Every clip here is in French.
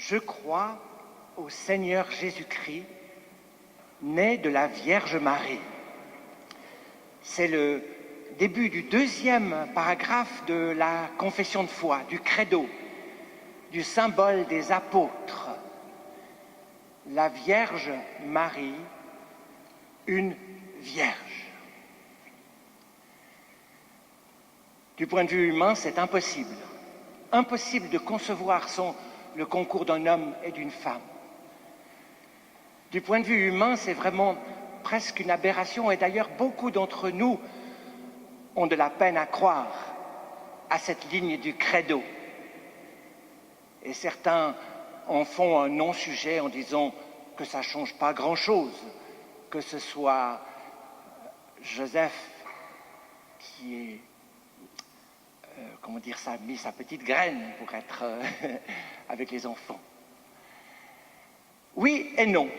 Je crois au Seigneur Jésus-Christ, né de la Vierge Marie. C'est le début du deuxième paragraphe de la confession de foi, du credo, du symbole des apôtres. La Vierge Marie, une Vierge. Du point de vue humain, c'est impossible. Impossible de concevoir le concours d'un homme et d'une femme. Du point de vue humain, c'est vraiment presque une aberration, et d'ailleurs beaucoup d'entre nous ont de la peine à croire à cette ligne du credo. Et certains en font un non-sujet en disant que ça ne change pas grand-chose, que ce soit Joseph qui est, mis sa petite graine pour être avec les enfants. Oui et non.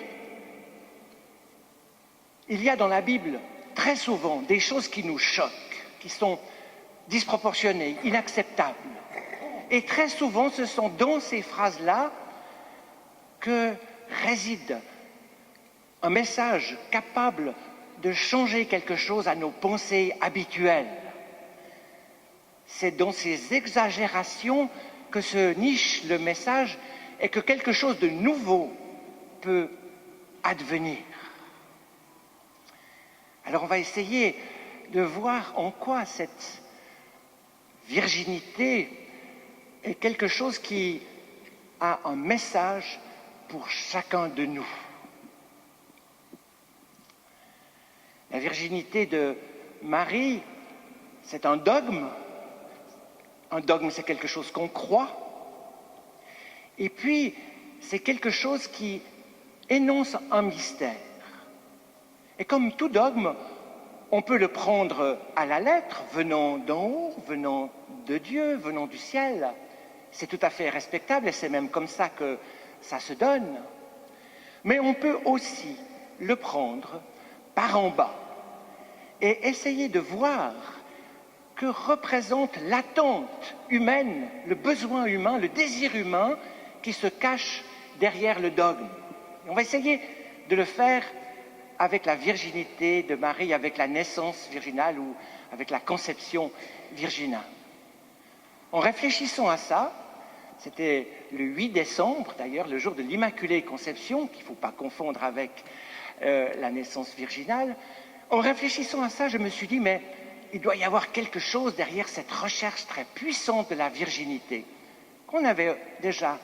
Il y a dans la Bible très souvent des choses qui nous choquent, qui sont disproportionnées, inacceptables. Et très souvent, ce sont dans ces phrases-là que réside un message capable de changer quelque chose à nos pensées habituelles. C'est dans ces exagérations que se niche le message et que quelque chose de nouveau peut advenir. Alors on va essayer de voir en quoi cette virginité est quelque chose qui a un message pour chacun de nous. La virginité de Marie, c'est un dogme. Un dogme, c'est quelque chose qu'on croit. Et puis, c'est quelque chose qui énonce un mystère. Et comme tout dogme, on peut le prendre à la lettre, venant d'en haut, venant de Dieu, venant du ciel. C'est tout à fait respectable et c'est même comme ça que ça se donne. Mais on peut aussi le prendre par en bas et essayer de voir que représente l'attente humaine, le besoin humain, le désir humain qui se cache derrière le dogme. Et on va essayer de le faire avec la virginité de Marie, avec la naissance virginale ou avec la conception virginale. En réfléchissant à ça, c'était le 8 décembre, d'ailleurs, le jour de l'Immaculée Conception, qu'il ne faut pas confondre avec la naissance virginale. En réfléchissant à ça, je me suis dit, mais il doit y avoir quelque chose derrière cette recherche très puissante de la virginité, qu'on avait déjà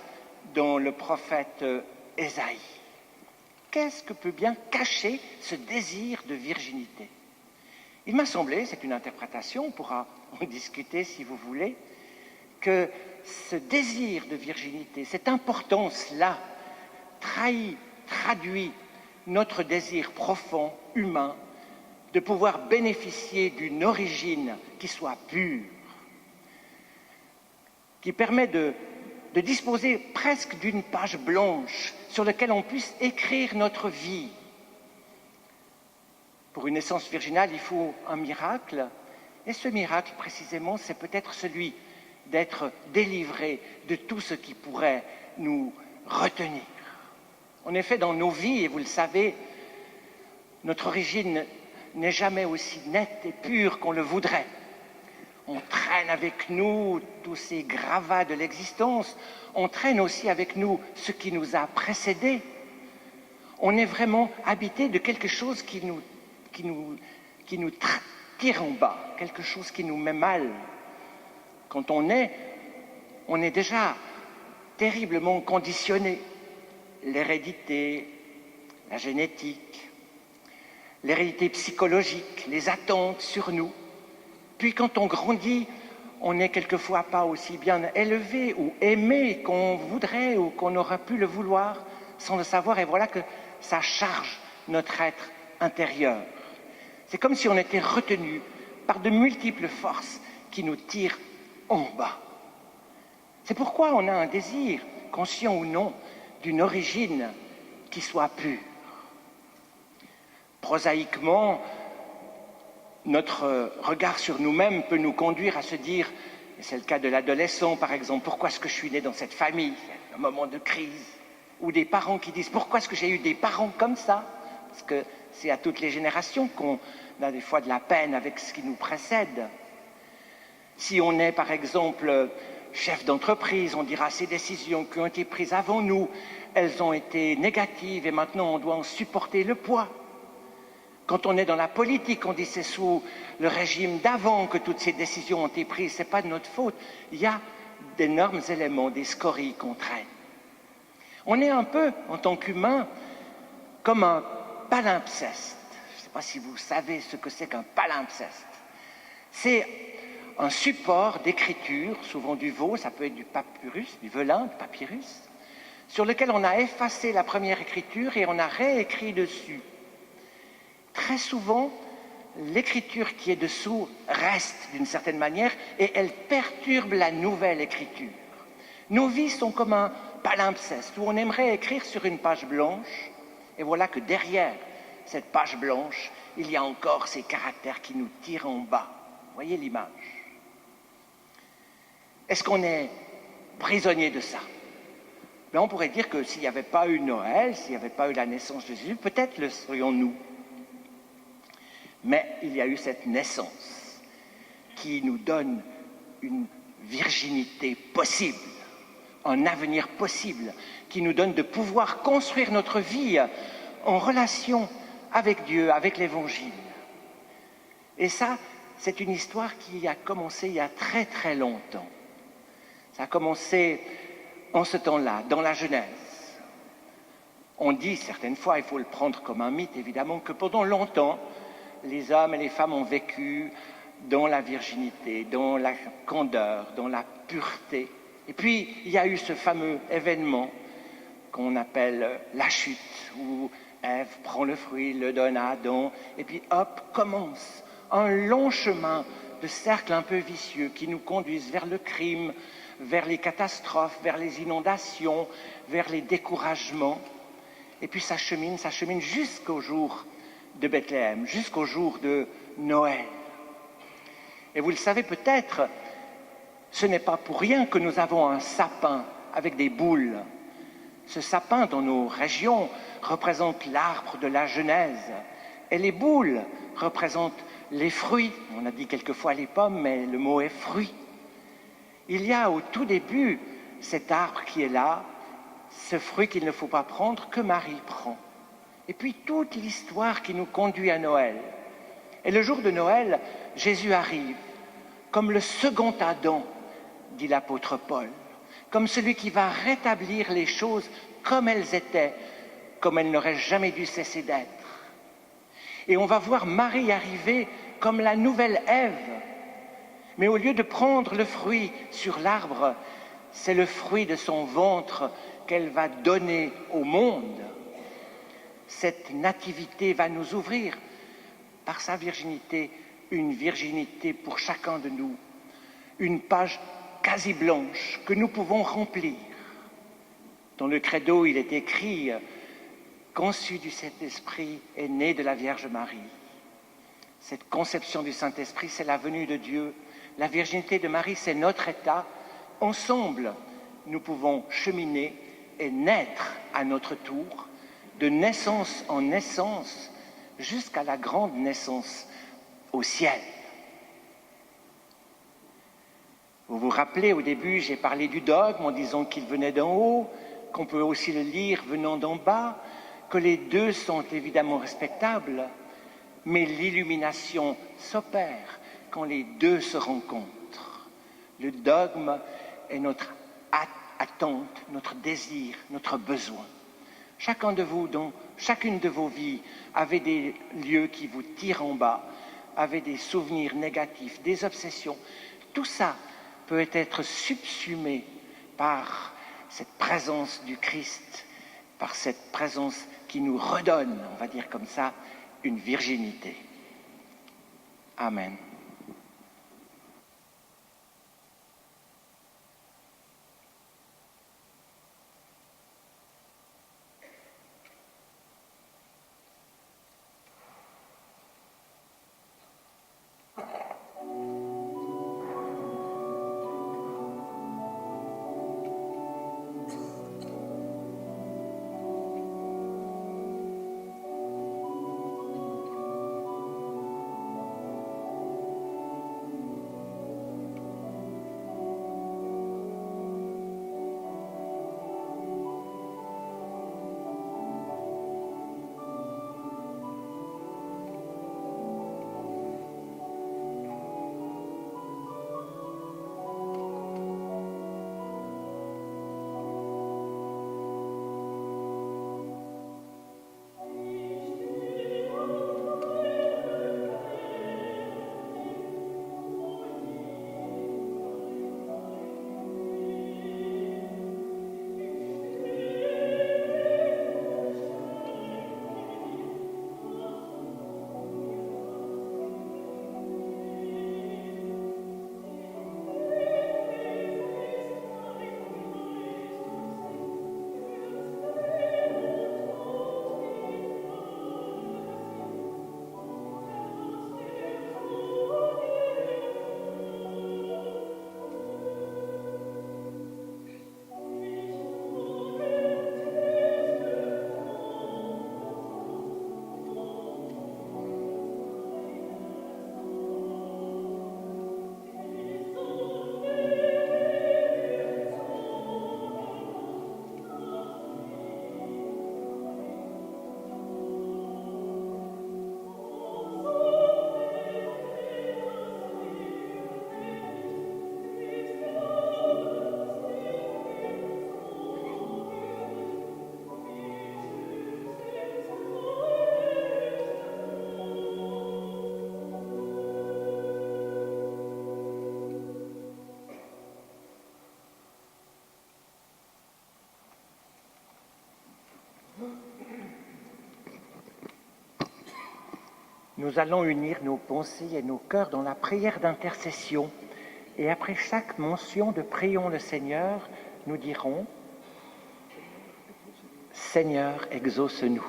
dans le prophète Ésaïe. Qu'est-ce que peut bien cacher ce désir de virginité? Il m'a semblé, c'est une interprétation, on pourra en discuter si vous voulez, que ce désir de virginité, cette importance-là, traduit notre désir profond, humain, de pouvoir bénéficier d'une origine qui soit pure, qui permet de disposer presque d'une page blanche sur laquelle on puisse écrire notre vie. Pour une naissance virginale, il faut un miracle, et ce miracle, précisément, c'est peut-être celui d'être délivré de tout ce qui pourrait nous retenir. En effet, dans nos vies, et vous le savez, notre origine n'est jamais aussi nette et pure qu'on le voudrait. On traîne avec nous tous ces gravats de l'existence, on traîne aussi avec nous ce qui nous a précédés. On est vraiment habité de quelque chose qui nous tire en bas, quelque chose qui nous met mal. Quand on est déjà terriblement conditionné. L'hérédité, la génétique, l'hérédité psychologique, les attentes sur nous. Puis quand on grandit, on n'est quelquefois pas aussi bien élevé ou aimé qu'on voudrait ou qu'on aurait pu le vouloir sans le savoir. Et voilà que ça charge notre être intérieur. C'est comme si on était retenu par de multiples forces qui nous tirent en bas. C'est pourquoi on a un désir, conscient ou non, d'une origine qui soit pure. Prosaïquement, notre regard sur nous-mêmes peut nous conduire à se dire « Et c'est le cas de l'adolescent, par exemple. Pourquoi est-ce que je suis né dans cette famille? Un moment de crise. Ou des parents qui disent, pourquoi est-ce que j'ai eu des parents comme ça? Parce que c'est à toutes les générations qu'on a des fois de la peine avec ce qui nous précède. Si on est, par exemple, chef d'entreprise, on dira ces décisions qui ont été prises avant nous, elles ont été négatives et maintenant on doit en supporter le poids. Quand on est dans la politique, on dit c'est sous le régime d'avant que toutes ces décisions ont été prises, c'est pas de notre faute. Il y a d'énormes éléments, des scories qu'on traîne. On est un peu, en tant qu'humain, comme un palimpseste. Je ne sais pas si vous savez ce que c'est qu'un palimpseste. C'est un support d'écriture, souvent du veau, ça peut être du papyrus, du velin, du papyrus, sur lequel on a effacé la première écriture et on a réécrit dessus. Très souvent, l'écriture qui est dessous reste d'une certaine manière et elle perturbe la nouvelle écriture. Nos vies sont comme un palimpseste où on aimerait écrire sur une page blanche et voilà que derrière cette page blanche, il y a encore ces caractères qui nous tirent en bas. Voyez l'image. Est-ce qu'on est prisonnier de ça? Mais on pourrait dire que s'il n'y avait pas eu Noël, s'il n'y avait pas eu la naissance de Jésus, peut-être le serions-nous. Mais il y a eu cette naissance qui nous donne une virginité possible, un avenir possible, qui nous donne de pouvoir construire notre vie en relation avec Dieu, avec l'Évangile. Et ça, c'est une histoire qui a commencé il y a très très longtemps. Ça a commencé en ce temps-là, dans la Genèse. On dit certaines fois, il faut le prendre comme un mythe évidemment, que pendant longtemps, les hommes et les femmes ont vécu dans la virginité, dans la candeur, dans la pureté. Et puis, il y a eu ce fameux événement qu'on appelle la chute, où Ève prend le fruit, le donne à Adam, et puis hop, commence un long chemin de cercles un peu vicieux qui nous conduisent vers le crime, vers les catastrophes, vers les inondations, vers les découragements. Et puis ça chemine jusqu'au jour de Bethléem, jusqu'au jour de Noël. Et vous le savez peut-être, ce n'est pas pour rien que nous avons un sapin avec des boules. Ce sapin, dans nos régions, représente l'arbre de la Genèse. Et les boules représentent les fruits. On a dit quelquefois les pommes, mais le mot est fruit. Il y a au tout début cet arbre qui est là, ce fruit qu'il ne faut pas prendre, que Marie prend. Et puis toute l'histoire qui nous conduit à Noël. Et le jour de Noël, Jésus arrive comme le second Adam, dit l'apôtre Paul, comme celui qui va rétablir les choses comme elles étaient, comme elles n'auraient jamais dû cesser d'être. Et on va voir Marie arriver comme la nouvelle Ève. Mais au lieu de prendre le fruit sur l'arbre, c'est le fruit de son ventre qu'elle va donner au monde. Cette nativité va nous ouvrir, par sa virginité, une virginité pour chacun de nous, une page quasi blanche que nous pouvons remplir. Dans le credo, il est écrit « Conçu du Saint-Esprit est né de la Vierge Marie ». Cette conception du Saint-Esprit, c'est la venue de Dieu. La virginité de Marie, c'est notre état. Ensemble, nous pouvons cheminer et naître à notre tour, de naissance en naissance, jusqu'à la grande naissance au ciel. Vous vous rappelez, au début, j'ai parlé du dogme en disant qu'il venait d'en haut, qu'on peut aussi le lire venant d'en bas, que les deux sont évidemment respectables, mais l'illumination s'opère quand les deux se rencontrent. Le dogme est notre attente, notre désir, notre besoin. Chacun de vous, dans chacune de vos vies, avez des lieux qui vous tirent en bas, avez des souvenirs négatifs, des obsessions. Tout ça peut être subsumé par cette présence du Christ, par cette présence qui nous redonne, on va dire comme ça, une virginité. Amen. Nous allons unir nos pensées et nos cœurs dans la prière d'intercession. Et après chaque mention de Prions le Seigneur, nous dirons « Seigneur, exauce-nous ».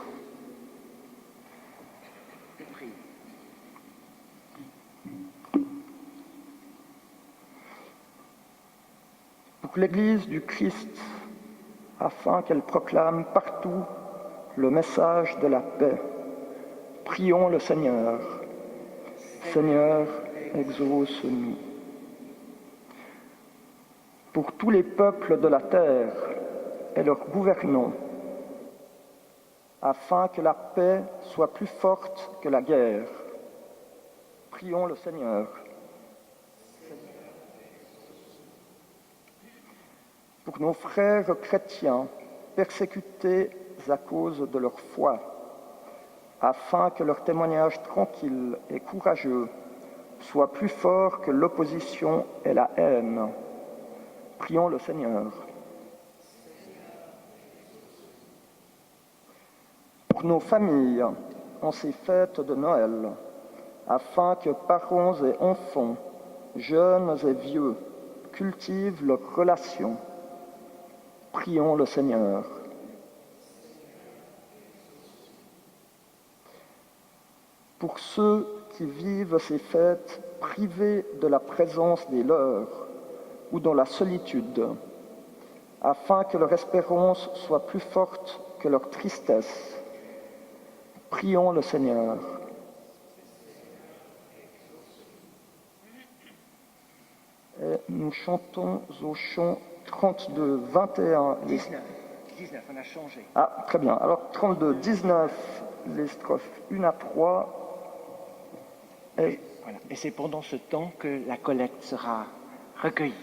Pour l'Église du Christ, afin qu'elle proclame partout le message de la paix, prions le Seigneur. Seigneur, exauce-nous. Pour tous les peuples de la terre et leurs gouvernants, afin que la paix soit plus forte que la guerre, prions le Seigneur. Pour nos frères chrétiens persécutés à cause de leur foi, afin que leur témoignage tranquille et courageux soit plus fort que l'opposition et la haine, prions le Seigneur. Pour nos familles, en ces fêtes de Noël, afin que parents et enfants, jeunes et vieux, cultivent leurs relations, prions le Seigneur. Pour ceux qui vivent ces fêtes privés de la présence des leurs ou dans la solitude, afin que leur espérance soit plus forte que leur tristesse, prions le Seigneur. Et nous chantons au chant 32, 21... 19, on a changé. Ah, très bien. Alors, 32, 19, les strophes 1 à 3. Et c'est pendant ce temps que la collecte sera recueillie.